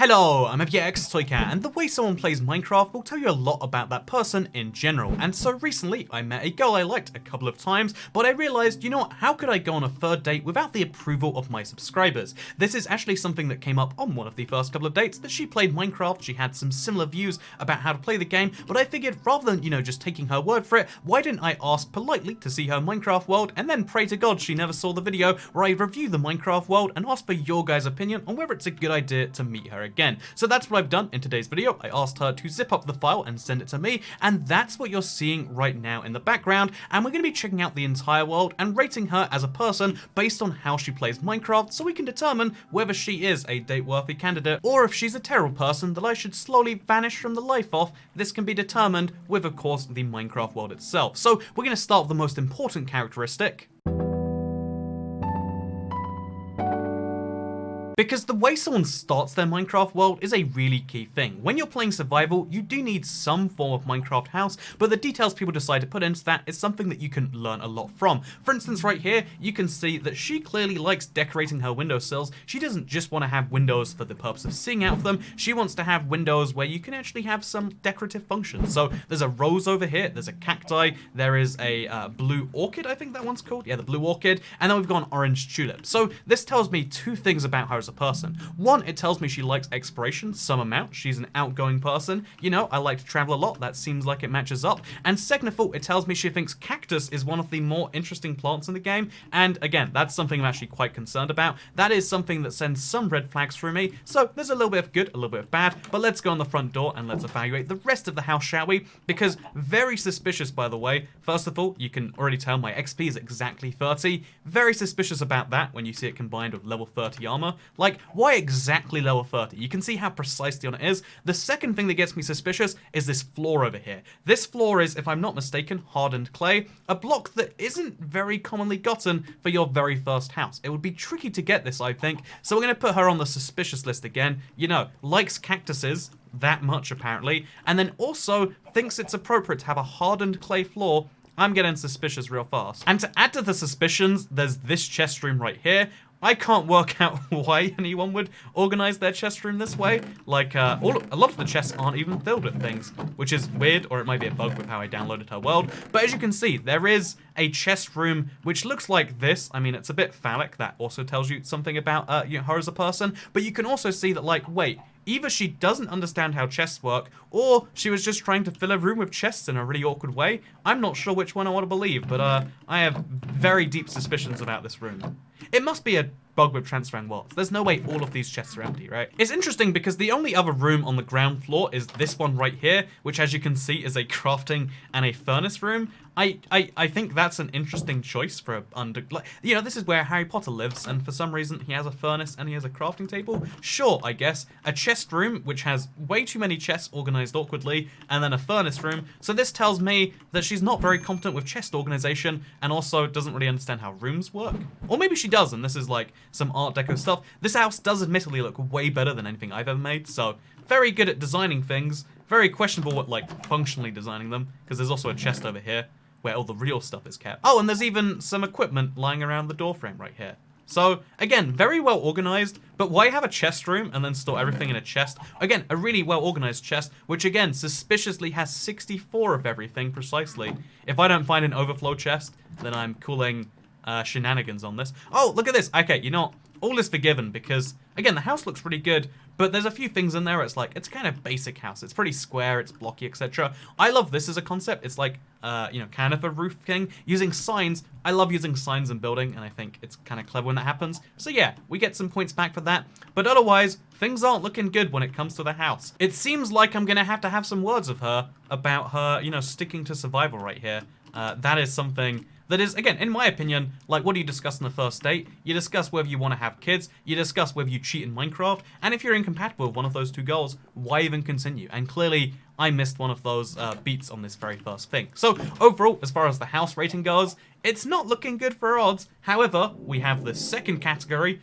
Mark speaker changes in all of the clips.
Speaker 1: Hello, I'm FX Toycat, and the way someone plays Minecraft will tell you a lot about that person in general. And so recently, I met a girl I liked a couple of times, but I realized, you know what, how could I go on a third date without the approval of my subscribers? This is actually something that came up on one of the first couple of dates, that she played Minecraft, she had some similar views about how to play the game, but I figured rather than, just taking her word for it, why didn't I ask politely to see her Minecraft world, and then pray to God she never saw the video where I review the Minecraft world and ask for your guys' opinion on whether it's a good idea to meet her again. So that's what I've done in today's video. I asked her to zip up the file and send it to me, and that's what you're seeing right now in the background, and we're going to be checking out the entire world and rating her as a person based on how she plays Minecraft, so we can determine whether she is a date-worthy candidate or if she's a terrible person that I should slowly vanish from the life of. This can be determined with, of course, the Minecraft world itself. So we're going to start with the most important characteristic, because the way someone starts their Minecraft world is a really key thing. When you're playing survival, you do need some form of Minecraft house, but the details people decide to put into that is something that you can learn a lot from. For instance, right here, you can see that she clearly likes decorating her windowsills. She doesn't just want to have windows for the purpose of seeing out of them, she wants to have windows where you can actually have some decorative functions. So there's a rose over here, there's a cacti, there is a blue orchid, I think that one's called. Yeah, the blue orchid, and then we've got an orange tulip. So this tells me two things about her as a person. One, it tells me she likes exploration some amount. She's an outgoing person. I like to travel a lot. That seems like it matches up. And second of all, it tells me she thinks cactus is one of the more interesting plants in the game. And again, that's something I'm actually quite concerned about. That is something that sends some red flags through me. So there's a little bit of good, a little bit of bad, but let's go on the front door and let's evaluate the rest of the house, shall we? Because very suspicious, by the way. First of all, you can already tell my XP is exactly 30. Very suspicious about that when you see it combined with level 30 armor. Like, why exactly level 30? You can see how precisely on it is. The second thing that gets me suspicious is this floor over here. This floor is, if I'm not mistaken, hardened clay, a block that isn't very commonly gotten for your very first house. It would be tricky to get this, I think, so we're going to put her on the suspicious list again. Likes cactuses that much apparently, and then also thinks it's appropriate to have a hardened clay floor. I'm getting suspicious real fast. And to add to the suspicions, there's this chest room right here. I can't work out why anyone would organize their chest room this way. Like, a lot of the chests aren't even filled with things, which is weird, or it might be a bug with how I downloaded her world. But as you can see, there is a chest room which looks like this. I mean, it's a bit phallic. That also tells you something about her as a person. But you can also see that, like, wait, either she doesn't understand how chests work, or she was just trying to fill a room with chests in a really awkward way. I'm not sure which one I want to believe, but I have very deep suspicions about this room. It must be a bug with transferring worlds. There's no way all of these chests are empty, right? It's interesting because the only other room on the ground floor is this one right here, which, as you can see, is a crafting and a furnace room. I think that's an interesting choice for this is where Harry Potter lives, and for some reason he has a furnace and he has a crafting table. Sure, I guess. A chest room, which has way too many chests organized awkwardly, and then a furnace room. So this tells me that she's not very competent with chest organization, and also doesn't really understand how rooms work. Or maybe she does, and this is like some Art Deco stuff. This house does admittedly look way better than anything I've ever made, so very good at designing things. Very questionable at, like, functionally designing them, because there's also a chest over here where all the real stuff is kept. Oh, and there's even some equipment lying around the door frame right here. So, again, very well organized, but why have a chest room and then store everything in a chest? Again, a really well organized chest, which again, suspiciously has 64 of everything precisely. If I don't find an overflow chest, then I'm calling shenanigans on this. Oh, look at this. Okay, you know what? All is forgiven because, again, the house looks pretty good, but there's a few things in there where it's like, it's kind of basic house. It's pretty square, it's blocky, etc. I love this as a concept. It's like, kind of a roof thing. Using signs, I love using signs in building, and I think it's kind of clever when that happens. So yeah, we get some points back for that. But otherwise, things aren't looking good when it comes to the house. It seems like I'm going to have some words of her about her, sticking to survival right here. That is something that is, again, in my opinion, like, what do you discuss on the first date? You discuss whether you want to have kids, you discuss whether you cheat in Minecraft, and if you're incompatible with one of those two goals, why even continue? And clearly, I missed one of those beats on this very first thing. So, overall, as far as the house rating goes, it's not looking good for our odds. However, we have the second category,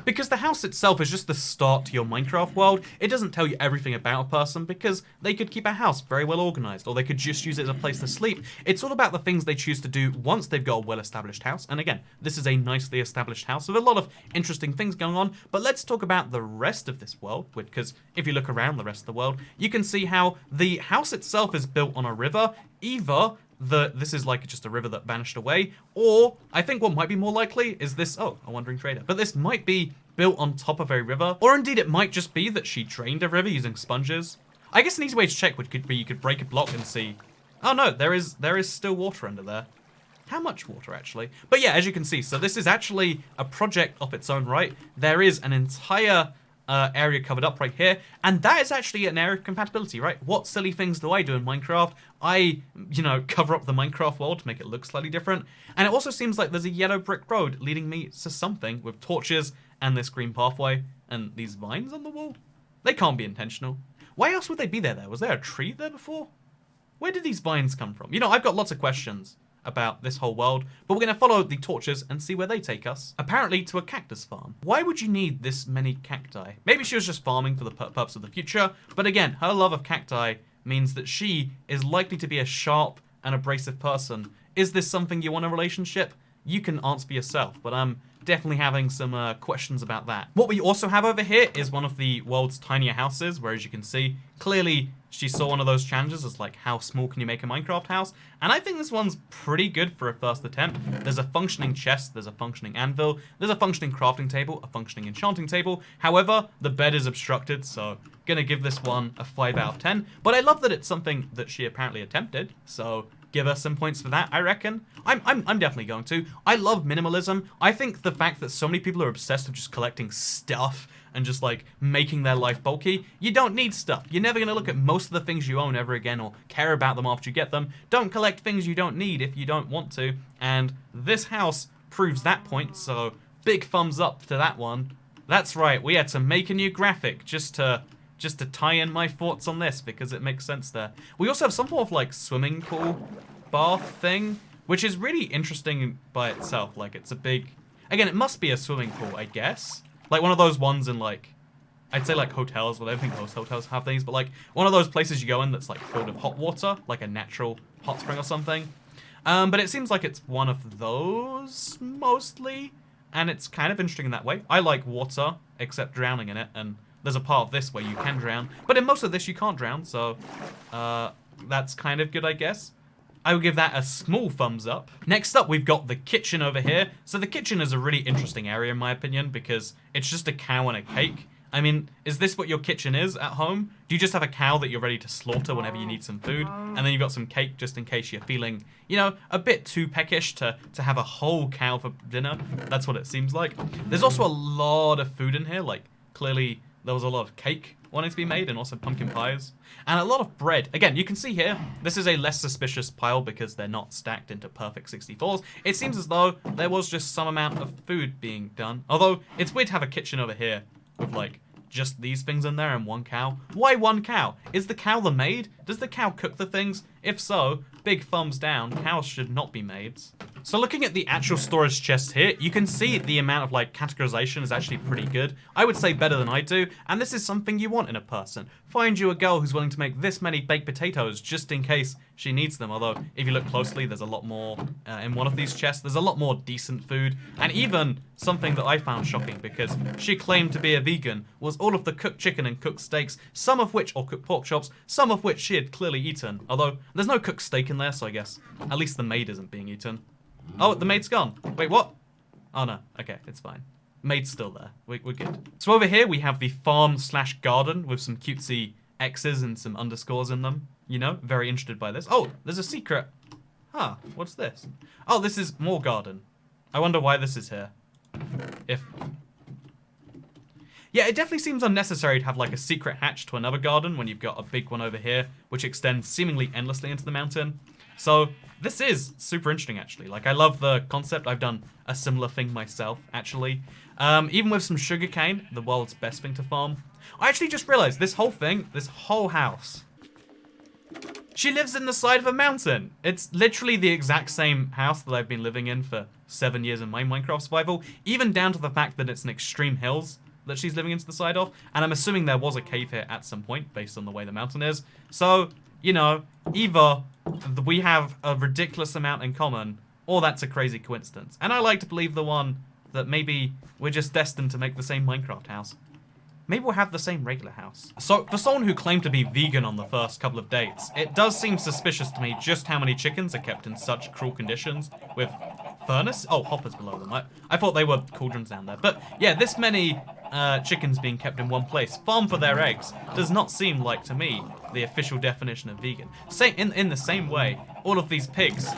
Speaker 1: Because the house itself is just the start to your Minecraft world. It doesn't tell you everything about a person because they could keep a house very well organized, or they could just use it as a place to sleep. It's all about the things they choose to do once they've got a well-established house. And again, this is a nicely established house with a lot of interesting things going on. But let's talk about the rest of this world, because if you look around the rest of the world, you can see how the house itself is built on a river. Either this is like just a river that vanished away, or I think what might be more likely is this, oh, a wandering trader. But this might be built on top of a river, or indeed it might just be that she drained a river using sponges. I guess an easy way to check could be you could break a block and see, oh no, there is still water under there. How much water, actually? But yeah, as you can see, so this is actually a project of its own right. There is an entire area covered up right here, and that is actually an area of compatibility, right? What silly things do I do in Minecraft? I, cover up the Minecraft world to make it look slightly different, and it also seems like there's a yellow brick road leading me to something with torches and this green pathway and these vines on the wall. They can't be intentional. Why else would they be there? Was there a tree there before? Where did these vines come from? I've got lots of questions about this whole world, but we're going to follow the torches and see where they take us. Apparently to a cactus farm. Why would you need this many cacti? Maybe she was just farming for the purpose of the future, but again, her love of cacti means that she is likely to be a sharp and abrasive person. Is this something you want in a relationship? You can answer for yourself, but I'm definitely having some questions about that. What we also have over here is one of the world's tinier houses, where as you can see, clearly she saw one of those challenges as like, how small can you make a Minecraft house? And I think this one's pretty good for a first attempt. There's a functioning chest, there's a functioning anvil, there's a functioning crafting table, a functioning enchanting table. However, the bed is obstructed, so gonna give this one a 5 out of 10. But I love that it's something that she apparently attempted, so give her some points for that, I reckon. I'm definitely going to. I love minimalism. I think the fact that so many people are obsessed with just collecting stuff and just like making their life bulky, you don't need stuff. You're never going to look at most of the things you own ever again or care about them after you get them. Don't collect things you don't need if you don't want to. And this house proves that point, so big thumbs up to that one. That's right, we had to make a new graphic just to tie in my thoughts on this because it makes sense there. We also have some sort of like swimming pool bath thing, which is really interesting by itself. Like it's a big, again, it must be a swimming pool, I guess. Like one of those ones in like, I'd say like hotels, but I don't think most hotels have these, but like one of those places you go in that's like filled with hot water, like a natural hot spring or something. But it seems like it's one of those mostly, and it's kind of interesting in that way. I like water, except drowning in it, and there's a part of this where you can drown, but in most of this you can't drown, so that's kind of good, I guess. I would give that a small thumbs up. Next up, we've got the kitchen over here. So the kitchen is a really interesting area in my opinion because it's just a cow and a cake. I mean, is this what your kitchen is at home? Do you just have a cow that you're ready to slaughter whenever you need some food? And then you've got some cake just in case you're feeling, a bit too peckish to have a whole cow for dinner. That's what it seems like. There's also a lot of food in here. Like, clearly there was a lot of cake wanting to be made and also pumpkin pies. And a lot of bread. Again, you can see here, this is a less suspicious pile because they're not stacked into perfect 64s. It seems as though there was just some amount of food being done. Although, it's weird to have a kitchen over here with like, just these things in there and one cow. Why one cow? Is the cow the maid? Does the cow cook the things? If so, big thumbs down. Cows should not be maids. So looking at the actual storage chest here, you can see the amount of like categorization is actually pretty good. I would say better than I do, and this is something you want in a person. Find you a girl who's willing to make this many baked potatoes just in case she needs them. Although, if you look closely, there's a lot more in one of these chests. There's a lot more decent food, and even something that I found shocking because she claimed to be a vegan was all of the cooked chicken and cooked steaks, some of which, or cooked pork chops, some of which she had clearly eaten. Although, there's no cooked steak in there, so I guess at least the maid isn't being eaten. Oh, the maid's gone. Wait, what? Oh no, okay, it's fine. Maid's still there. We're good. So over here we have the farm/garden with some cutesy X's and some underscores in them. Very interested by this. Oh, there's a secret. Huh, what's this? Oh, this is more garden. I wonder why this is here. Yeah, it definitely seems unnecessary to have like a secret hatch to another garden when you've got a big one over here, which extends seemingly endlessly into the mountain. So this is super interesting, actually. Like, I love the concept. I've done a similar thing myself, actually. Even with some sugarcane, the world's best thing to farm. I actually just realized this whole thing, this whole house, She lives in the side of a mountain. It's literally the exact same house that I've been living in for 7 years in my Minecraft survival, even down to the fact that it's an extreme hills that she's living into the side of, and I'm assuming there was a cave here at some point based on the way the mountain is. So, you know, either we have a ridiculous amount in common, or that's a crazy coincidence. And I like to believe the one that maybe we're just destined to make the same Minecraft house. Maybe we'll have the same regular house. So, for someone who claimed to be vegan on the first couple of dates, it does seem suspicious to me just how many chickens are kept in such cruel conditions with furnace? Oh, hoppers below them. I thought they were cauldrons down there. But yeah, this many chickens being kept in one place, farmed for their eggs, does not seem like, to me, the official definition of vegan. In the same way, all of these pigs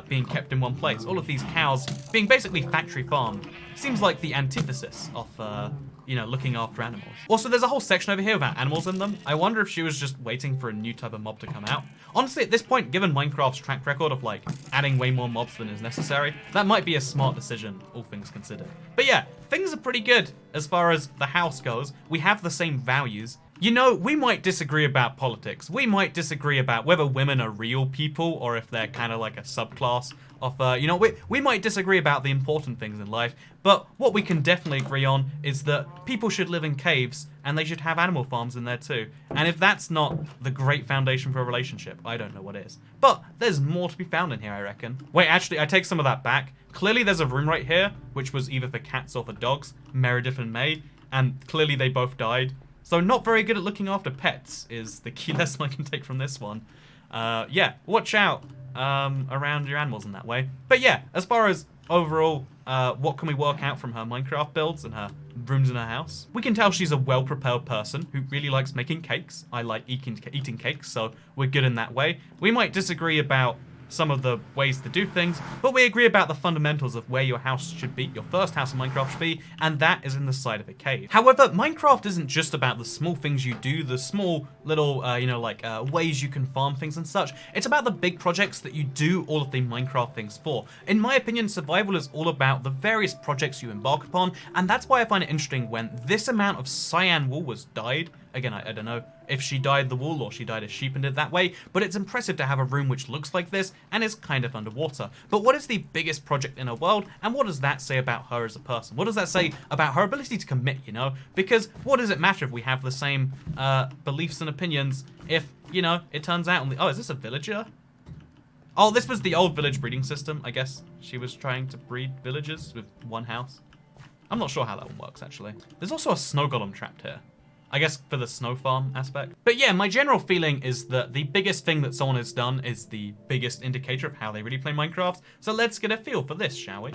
Speaker 1: being kept in one place, all of these cows being basically factory farmed, seems like the antithesis of, you know, looking after animals. Also, there's a whole section over here without animals in them. I wonder if she was just waiting for a new type of mob to come out. Honestly, at this point, given Minecraft's track record of, like, adding way more mobs than is necessary, that might be a smart decision, all things considered. But yeah, things are pretty good as far as the house goes. We have the same values. You know, we might disagree about politics. We might disagree about whether women are real people or if they're kind of like a subclass of, you know, we might disagree about the important things in life, but what we can definitely agree on is that people should live in caves and they should have animal farms in there too. And if that's not the great foundation for a relationship, I don't know what is. But there's more to be found in here, I reckon. Wait, actually, I take some of that back. Clearly there's a room right here, which was either for cats or for dogs, Meredith and May, and clearly they both died. So not very good at looking after pets is the key lesson I can take from this one. Yeah, watch out around your animals in that way. But yeah, as far as overall, what can we work out from her Minecraft builds and her rooms in her house? We can tell she's a well-prepared person who really likes making cakes. I like eating cakes, so we're good in that way. We might disagree about some of the ways to do things, but we agree about the fundamentals of where your house should be, your first house in Minecraft should be, and that is in the side of a cave. However, Minecraft isn't just about the small things you do, the small little, you know, like ways you can farm things and such. It's about the big projects that you do all of the Minecraft things for. In my opinion, survival is all about the various projects you embark upon, and that's why I find it interesting when this amount of cyan wool was dyed. Again, I don't know if she dyed the wool or she dyed a sheep and did it that way, but it's impressive to have a room which looks like this and is kind of underwater. But what is the biggest project in her world, and what does that say about her as a person? What does that say about her ability to commit, you know? Because what does it matter if we have the same beliefs and opinions if, you know, it turns out... Oh, is this a villager? Oh, this was the old village breeding system. I guess she was trying to breed villagers with one house. I'm not sure how that one works, actually. There's also a snow golem trapped here. I guess for the snow farm aspect. But yeah, my general feeling is that the biggest thing that someone has done is the biggest indicator of how they really play Minecraft. So let's get a feel for this, shall we?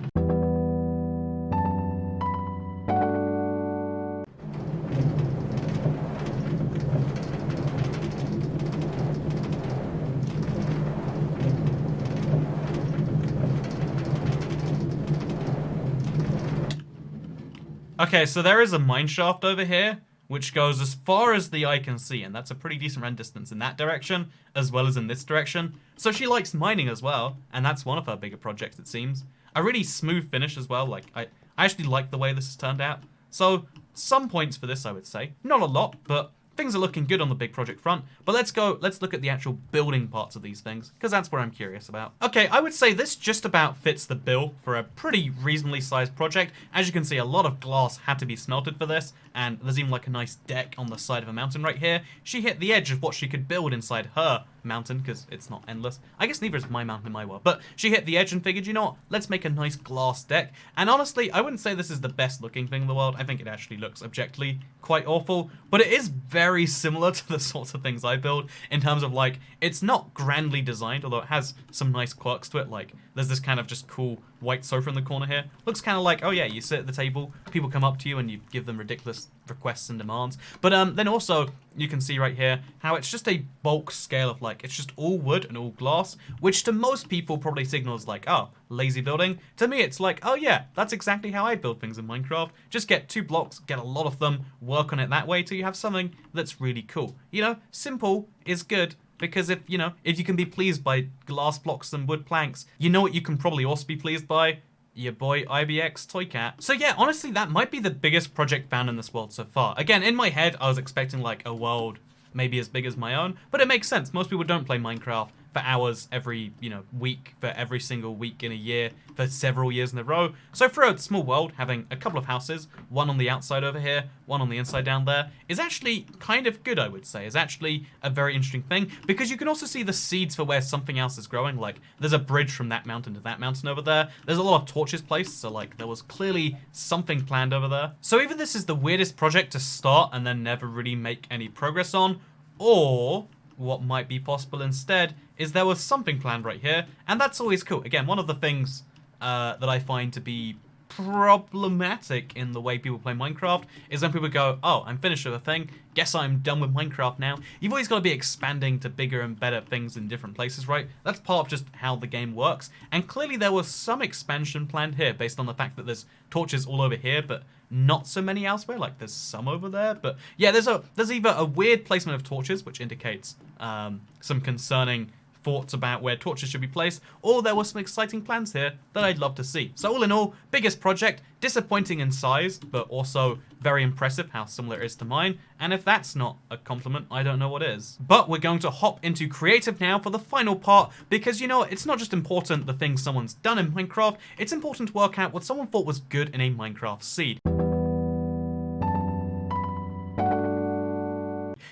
Speaker 1: Okay, so there is a mine shaft over here, which goes as far as the eye can see, and that's a pretty decent run distance in that direction, as well as in this direction. So she likes mining as well, and that's one of her bigger projects, it seems. A really smooth finish as well, like, I actually like the way this has turned out. So, some points for this, I would say. Not a lot, but things are looking good on the big project front. But let's look at the actual building parts of these things, because that's what I'm curious about. Okay, I would say this just about fits the bill for a pretty reasonably sized project. As you can see, a lot of glass had to be smelted for this, and there's even like a nice deck on the side of a mountain right here. She hit the edge of what she could build inside her mountain, because it's not endless. I guess neither is my mountain in my world, but she hit the edge and figured, you know what, let's make a nice glass deck. And honestly, I wouldn't say this is the best looking thing in the world. I think it actually looks objectively quite awful, but it is very similar to the sorts of things I build in terms of, like, it's not grandly designed, although it has some nice quirks to it. Like, there's this kind of just cool white sofa in the corner here. Looks kind of like, oh yeah, you sit at the table, people come up to you and you give them ridiculous requests and demands. But then also, you can see right here how it's just a bulk scale of, like, it's just all wood and all glass, which to most people probably signals like, oh, lazy building. To me, it's like, oh yeah, that's exactly how I build things in Minecraft. Just get 2 blocks, get a lot of them, work on it that way till you have something that's really cool. You know, simple is good. Because if you can be pleased by glass blocks and wood planks, you know what you can probably also be pleased by? Your boy IBX Toy Cat. So yeah, honestly, that might be the biggest project found in this world so far. Again, in my head, I was expecting like a world maybe as big as my own, but it makes sense. Most people don't play Minecraft for hours every, week, for every single week in a year, for several years in a row. So for a small world, having a couple of houses, one on the outside over here, one on the inside down there, is actually kind of good, I would say. Is actually a very interesting thing, because you can also see the seeds for where something else is growing. Like, there's a bridge from that mountain to that mountain over there. There's a lot of torches placed, so like, there was clearly something planned over there. So either this is the weirdest project to start and then never really make any progress on, or what might be possible instead is there was something planned right here, and that's always cool. Again, one of the things that I find to be problematic in the way people play Minecraft is when people go, oh, I'm finished with a thing, guess I'm done with Minecraft now. You've always got to be expanding to bigger and better things in different places, right? That's part of just how the game works, and clearly there was some expansion planned here based on the fact that there's torches all over here, but not so many elsewhere. Like, there's some over there, but yeah, there's either a weird placement of torches, which indicates some concerning thoughts about where torches should be placed, or there were some exciting plans here that I'd love to see. So all in all, biggest project, disappointing in size, but also very impressive how similar it is to mine, and if that's not a compliment, I don't know what is. But we're going to hop into creative now for the final part, because it's not just important the things someone's done in Minecraft, it's important to work out what someone thought was good in a Minecraft seed.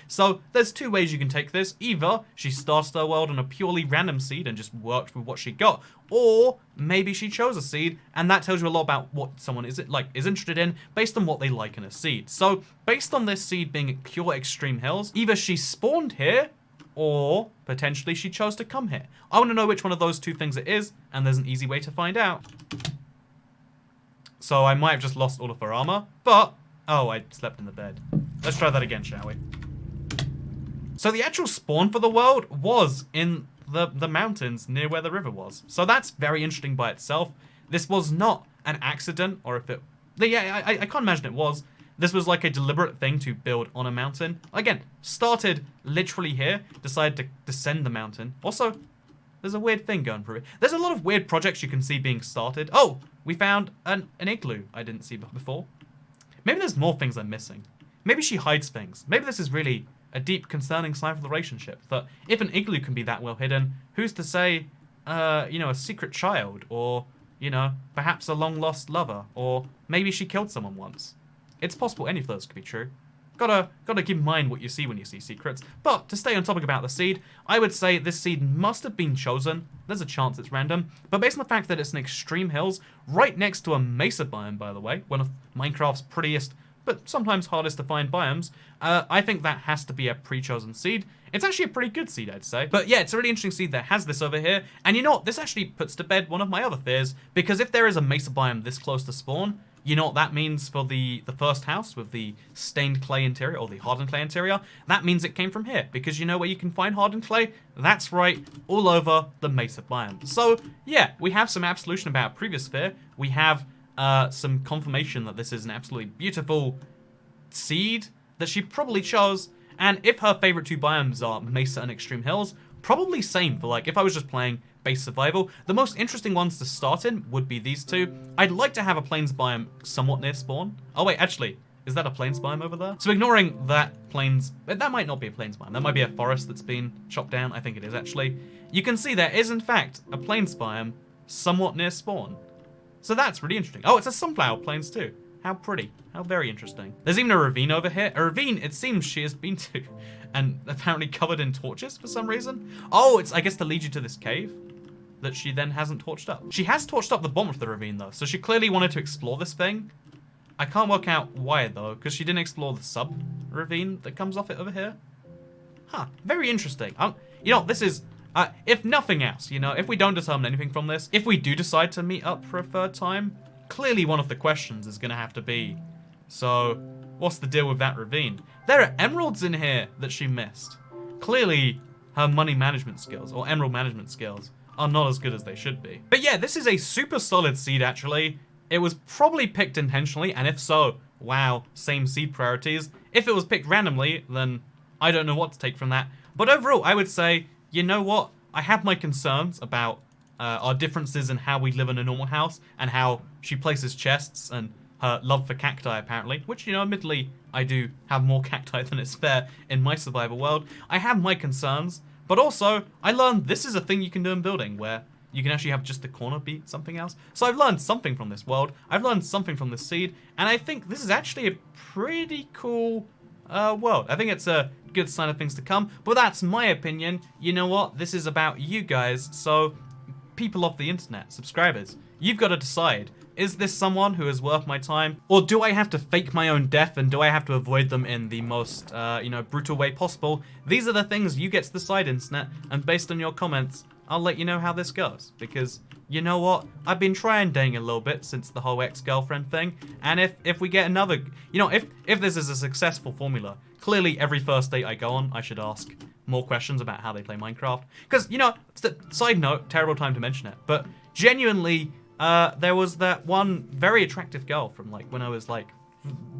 Speaker 1: So there's two ways you can take this. Either she started her world on a purely random seed and just worked with what she got, or maybe she chose a seed and that tells you a lot about what someone is interested in based on what they like in a seed. So based on this seed being pure extreme hills, either she spawned here or potentially she chose to come here. I want to know which one of those two things it is, and there's an easy way to find out. So I might have just lost all of her armor, but oh, I slept in the bed. Let's try that again, shall we? So the actual spawn for the world was in the mountains near where the river was. So that's very interesting by itself. This was not an accident, or if it... Yeah, I can't imagine it was. This was like a deliberate thing to build on a mountain. Again, started literally here, decided to descend the mountain. Also, there's a weird thing going through it. There's a lot of weird projects you can see being started. Oh, we found an igloo I didn't see before. Maybe there's more things I'm missing. Maybe she hides things. Maybe this is really a deep, concerning sign for the relationship. That if an igloo can be that well hidden, who's to say, a secret child, or, perhaps a long-lost lover, or maybe she killed someone once. It's possible any of those could be true. Gotta keep in mind what you see when you see secrets. But to stay on topic about the seed, I would say this seed must have been chosen. There's a chance it's random, but based on the fact that it's in extreme hills, right next to a mesa biome, by the way, one of Minecraft's prettiest but sometimes hardest to find biomes, I think that has to be a pre-chosen seed. It's actually a pretty good seed, I'd say. But yeah, it's a really interesting seed that has this over here. And you know what? This actually puts to bed one of my other fears, because if there is a mesa biome this close to spawn, you know what that means for the first house with the stained clay interior, or the hardened clay interior? That means it came from here, because you know where you can find hardened clay? That's right, all over the mesa biome. So yeah, we have some absolution about our previous fear. We have some confirmation that this is an absolutely beautiful seed that she probably chose, and if her favorite two biomes are Mesa and Extreme Hills, probably same for, like, if I was just playing base survival. The most interesting ones to start in would be these two. I'd like to have a plains biome somewhat near spawn. Oh wait, actually, is that a plains biome over there? So ignoring that plains, that might not be a plains biome, that might be a forest that's been chopped down. I think it is actually. You can see there is in fact a plains biome somewhat near spawn. So that's really interesting. Oh, it's a sunflower plains too. How pretty. How very interesting. There's even a ravine over here. A ravine, it seems she has been to, and apparently covered in torches for some reason. Oh, it's, I guess, to lead you to this cave that she then hasn't torched up. She has torched up the bottom of the ravine though, so she clearly wanted to explore this thing. I can't work out why though, because she didn't explore the sub-ravine that comes off it over here. Huh, very interesting. This is... if nothing else, if we don't determine anything from this, if we do decide to meet up for a third time, clearly one of the questions is going to have to be, so what's the deal with that ravine? There are emeralds in here that she missed. Clearly, her money management skills, or emerald management skills, are not as good as they should be. But yeah, this is a super solid seed, actually. It was probably picked intentionally, and if so, wow, same seed priorities. If it was picked randomly, then I don't know what to take from that. But overall, I would say, you know what? I have my concerns about our differences in how we live in a normal house and how she places chests and her love for cacti, apparently, which, you know, admittedly, I do have more cacti than is fair in my survival world. I have my concerns, but also, I learned this is a thing you can do in building, where you can actually have just the corner be something else. So I've learned something from this world, I've learned something from this seed, and I think this is actually a pretty cool world. I think it's a good sign of things to come, but that's my opinion. You know what? This is about you guys, so people of the internet, subscribers, you've got to decide. Is this someone who is worth my time? Or do I have to fake my own death, and do I have to avoid them in the most, you know, brutal way possible? These are the things you get to decide, internet, and based on your comments, I'll let you know how this goes. Because, you know what? I've been trying dating a little bit since the whole ex-girlfriend thing, and if we get another, you know, if this is a successful formula, clearly every first date I go on, I should ask more questions about how they play Minecraft. Because, you know, side note, terrible time to mention it, but genuinely, there was that one very attractive girl from, like, when I was, like,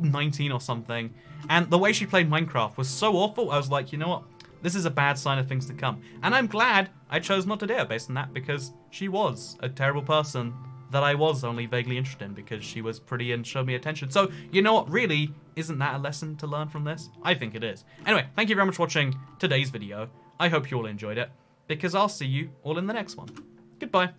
Speaker 1: 19 or something, and the way she played Minecraft was so awful, I was like, you know what? This is a bad sign of things to come. And I'm glad I chose not to date her based on that, because she was a terrible person that I was only vaguely interested in because she was pretty and showed me attention. So, you know what? Really, isn't that a lesson to learn from this? I think it is. Anyway, thank you very much for watching today's video. I hope you all enjoyed it, because I'll see you all in the next one. Goodbye.